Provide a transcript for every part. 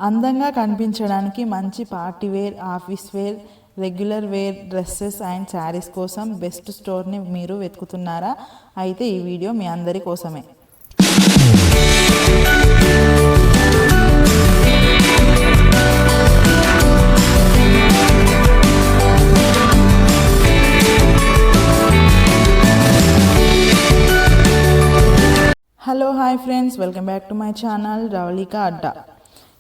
అందంగా కనిపించడానికి మంచి party wear, office wear, regular wear dresses and saris కోసం బెస్ట్ స్టోర్ని మీరు వెతుకుతున్నారా? అయితే ఈ వీడియో మీ అందరి కోసమే. Hello hi friends, welcome back to my channel Ravalika Adda.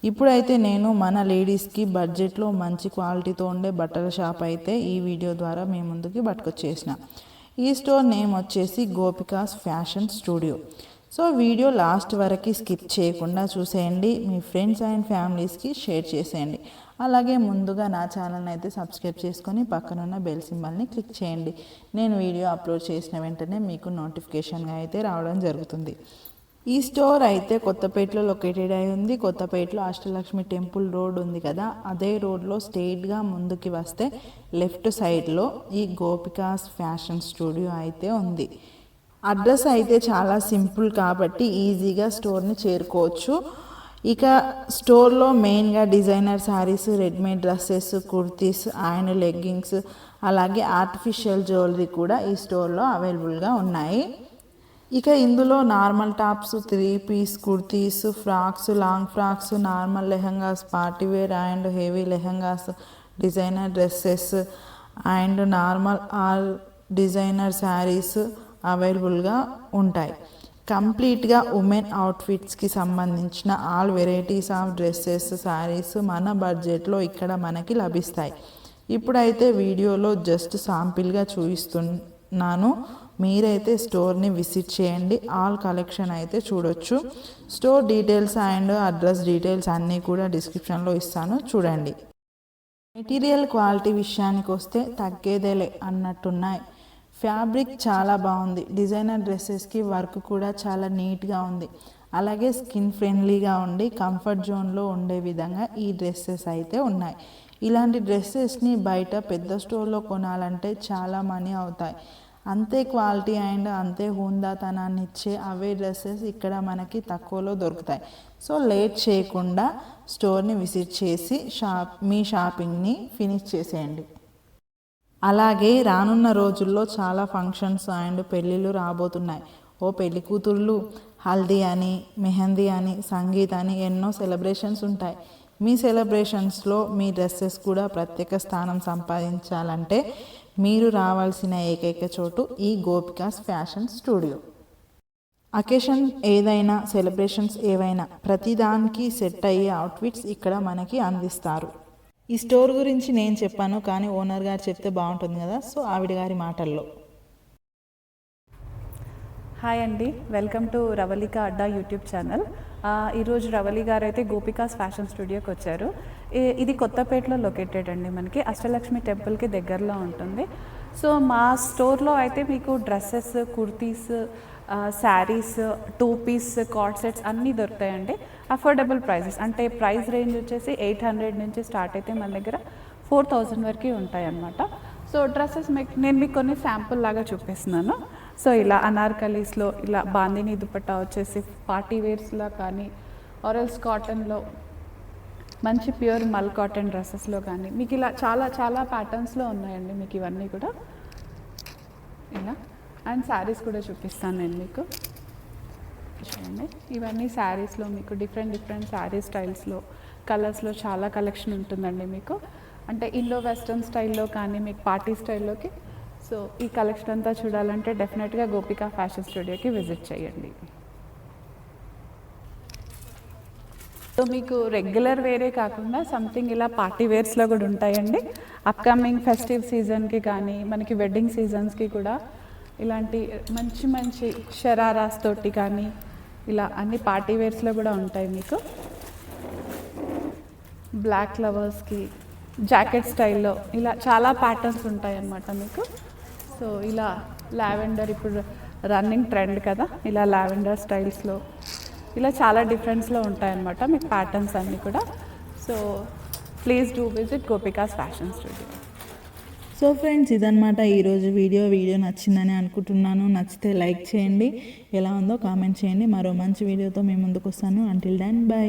ఇప్పుడైతే నేను మన లేడీస్కి బడ్జెట్లో మంచి క్వాలిటీతో ఉండే బట్టల షాప్ అయితే ఈ వీడియో ద్వారా మీ ముందుకి పట్టుకొచ్చేసిన. ఈ స్టోర్ నేమ్ వచ్చేసి gopikas fashion studio. So video last వరకు స్కిప్ చేయకుండా చూసేయండి, మీ ఫ్రెండ్స్ అండ్ ఫ్యామిలీస్కి షేర్ చేసేయండి. అలాగే ముందుగా నా ఛానల్ని అయితే సబ్స్క్రైబ్ చేసుకొని పక్కనున్న బెల్ సింబల్ని క్లిక్ చేయండి. నేను వీడియో అప్లోడ్ చేసిన వెంటనే మీకు నోటిఫికేషన్గా అయితే రావడం జరుగుతుంది. ఈ స్టోర్ అయితే కొత్తపేటలో లొకేటెడ్ అయి ఉంది. కొత్తపేటలో అష్టలక్ష్మి టెంపుల్ రోడ్ ఉంది కదా, అదే రోడ్లో స్ట్రెయిట్గా ముందుకి వస్తే లెఫ్ట్ సైడ్లో ఈ గోపికాస్ ఫ్యాషన్ స్టూడియో అయితే ఉంది. అడ్రస్ అయితే చాలా సింపుల్ కాబట్టి ఈజీగా స్టోర్ని చేరుకోవచ్చు. ఇక స్టోర్లో మెయిన్గా designer saris, readymade dresses, kurtis and leggings, అలాగే ఆర్టిఫిషియల్ జ్యువెలరీ కూడా ఈ స్టోర్లో అవైలబుల్గా ఉన్నాయి. ఇక ఇందులో normal tops, 3 piece kurtis, frocks, long frocks, normal lehengas, party wear and heavy lehengas, designer dresses and normal all designer saris అవైలబుల్గా ఉంటాయి. కంప్లీట్గా ఉమెన్ అవుట్ఫిట్స్కి సంబంధించిన all varieties of dresses, saris మన బడ్జెట్లో ఇక్కడ మనకి లభిస్తాయి. ఇప్పుడైతే వీడియోలో జస్ట్ శాంపిల్గా చూపిస్తున్నాను, మీరైతే స్టోర్ని విజిట్ చేయండి. ఆల్ కలెక్షన్ అయితే చూడొచ్చు. Store details and address details అన్నీ కూడా డిస్క్రిప్షన్లో ఇస్తాను, చూడండి. మెటీరియల్ క్వాలిటీ విషయానికి వస్తే తగ్గేదేలే అన్నట్టున్నాయి. ఫ్యాబ్రిక్ చాలా బాగుంది. డిజైనర్ డ్రెస్సెస్కి వర్క్ కూడా చాలా నీట్గా ఉంది. అలాగే స్కిన్ ఫ్రెండ్లీగా ఉండి కంఫర్ట్ జోన్లో ఉండే విధంగా ఈ డ్రెస్సెస్ అయితే ఉన్నాయి. ఇలాంటి డ్రెస్సెస్ని బయట పెద్ద స్టోర్లో కొనాలంటే చాలా మనీ అవుతాయి. అంతే క్వాలిటీ అండ్ అంతే హుందాతనాన్ని ఇచ్చే అవే డ్రెస్సెస్ ఇక్కడ మనకి తక్కువలో దొరుకుతాయి. సో లేట్ చేయకుండా స్టోర్ని విజిట్ చేసి మీ షాపింగ్ని ఫినిష్ చేసేయండి. అలాగే రానున్న రోజుల్లో చాలా ఫంక్షన్స్ అండ్ పెళ్ళిళ్ళు రాబోతున్నాయి. ఓ పెళ్లి కూతుళ్ళు, హల్దీ అని, మెహందీ అని, సంగీత్ అని ఎన్నో సెలబ్రేషన్స్ ఉంటాయి. మీ సెలబ్రేషన్స్లో మీ డ్రెస్సెస్ కూడా ప్రత్యేక స్థానం సంపాదించాలంటే మీరు రావాల్సిన ఏకైక చోటు ఈ గోపికాస్ ఫ్యాషన్ స్టూడియో. అకేషన్ ఏదైనా, సెలబ్రేషన్స్ ఏవైనా ప్రతిదానికి సెట్ అయ్యే అవుట్ఫిట్స్ ఇక్కడ మనకి అందిస్తారు. ఈ స్టోర్ గురించి నేను చెప్పాను, కానీ ఓనర్ గారు చెప్తే బాగుంటుంది కదా, సో ఆవిడ గారి మాటల్లో. హాయ్ అండి, welcome to Ravalika Adda YouTube channel. ఈరోజు రవళి గారు అయితే గోపికాస్ ఫ్యాషన్ స్టూడియోకి వచ్చారు. ఇది కొత్తపేటలో లొకేటెడ్ అండి, మనకి అష్టలక్ష్మి టెంపుల్కి దగ్గరలో ఉంటుంది. సో మా స్టోర్లో అయితే మీకు dresses, kurtis, saris, 2 piece cord sets అన్నీ దొరుకుతాయండి. అఫోర్డబుల్ ప్రైజెస్, అంటే ప్రైస్ రేంజ్ వచ్చేసి 800 నుంచి స్టార్ట్ అయితే మన దగ్గర 4000 వరకు ఉంటాయి అన్నమాట. సో డ్రెస్సెస్ నేను మీకు కొన్ని శాంపుల్ లాగా చూపిస్తున్నాను. సో ఇలా అనార్కలీస్లో, ఇలా బాందిని దుపట్టా వచ్చేసి పార్టీ వేర్స్లో కానీ, ఆరెల్స్ కాటన్లో, మంచి ప్యూర్ మల్ కాటన్ డ్రెస్సెస్లో కానీ మీకు ఇలా చాలా చాలా ప్యాటర్న్స్లో ఉన్నాయండి మీకు ఇవన్నీ కూడా. ఇలా అండ్ శారీస్ కూడా చూపిస్తాను నేను మీకు, చూడండి. ఇవన్నీ శారీస్లో మీకు డిఫరెంట్ శారీ స్టైల్స్లో, కలర్స్లో చాలా కలెక్షన్ ఉంటుందండి మీకు. అంటే ఇండో వెస్ట్రన్ స్టైల్లో కానీ మీకు పార్టీ స్టైల్లోకి. సో ఈ కలెక్షన్ అంతా చూడాలంటే డెఫినెట్గా గోపికా ఫ్యాషన్ స్టూడియోకి విజిట్ చేయండి. సో మీకు రెగ్యులర్ వేరే కాకుండా సంథింగ్ ఇలా పార్టీ వేర్స్లో కూడా ఉంటాయండి. అప్కమింగ్ ఫెస్టివ్ సీజన్కి కానీ, మనకి వెడ్డింగ్ సీజన్స్కి కూడా ఇలాంటి మంచి మంచి షరారాస్ తోటి కానీ ఇలా అన్ని పార్టీ వేర్స్లో కూడా ఉంటాయి మీకు. బ్లాక్ లవర్స్కి జాకెట్ స్టైల్లో ఇలా చాలా ప్యాటర్న్స్ ఉంటాయి అన్నమాట మీకు. సో ఇలా లావెండర్ ఇప్పుడు రన్నింగ్ ట్రెండ్ కదా, ఇలా లావెండర్ స్టైల్స్లో ఇలా చాలా డిఫరెన్స్లో ఉంటాయన్నమాట మీకు ప్యాటర్న్స్ అన్నీ కూడా. So please do visit gopikas fashion studio. So friends, ఇదన్నమాట ఈరోజు వీడియో నచ్చిందని అనుకుంటున్నాను. నచ్చితే లైక్ చేయండి, ఎలా ఉందో కామెంట్ చేయండి. మరో మంచి వీడియోతో మీ ముందుకు వస్తాను. Until then by.